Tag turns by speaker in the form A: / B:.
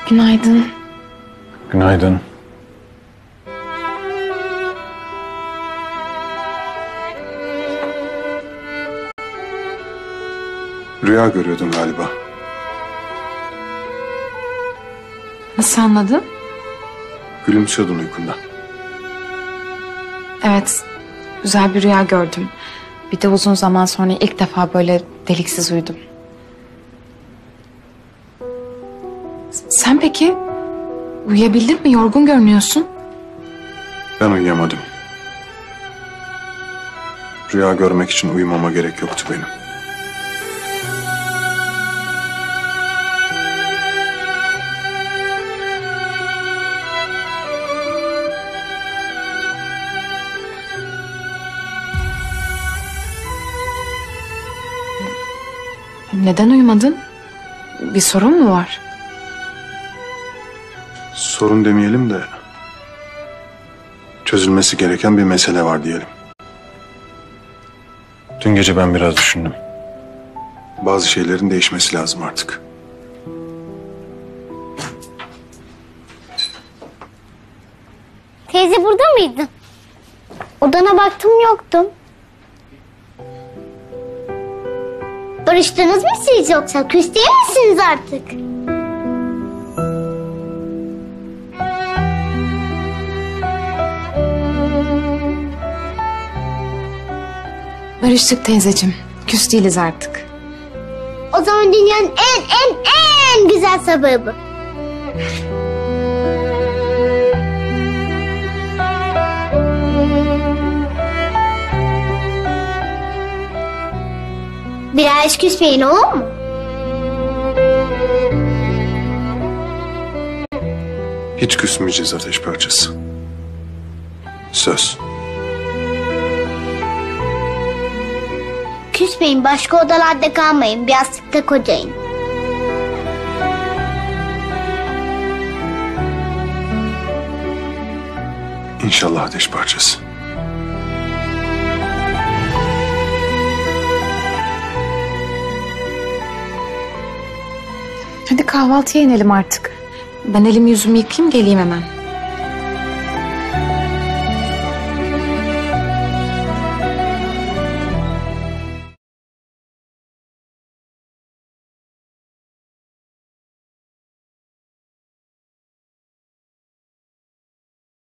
A: Günaydın.
B: Günaydın. Rüya görüyordun galiba.
A: Nasıl anladın?
B: Gülümsüyordun uykunda.
A: Evet, güzel bir rüya gördüm. Bir de uzun zaman sonra ilk defa böyle deliksiz uyudum. Sen peki uyuyabildin mi? Yorgun görünüyorsun.
B: Ben uyuyamadım. Rüya görmek için uyumama gerek yoktu benim.
A: Neden uyumadın? Bir sorun mu var?
B: Sorun demeyelim de çözülmesi gereken bir mesele var diyelim. Dün gece ben biraz düşündüm. Bazı şeylerin değişmesi lazım artık.
C: Teyze burada mıydın? Odana baktım yoktum. Barıştınız mı siz yoksa? Küs değil misiniz artık?
A: Barıştık teyzeciğim. Küs değiliz artık.
C: O zaman dünyanın en güzel sabahı bu. Biraz küsmeyin olur mu?
B: Hiç küsmeyeceğiz ateş parçası. Söz.
C: Küsmeyin, başka odalarda kalmayın. Bir yastıkta kocayın.
B: İnşallah ateş parçası.
A: Hadi kahvaltıya inelim artık. Ben elimi yüzümü yıkayayım geleyim hemen.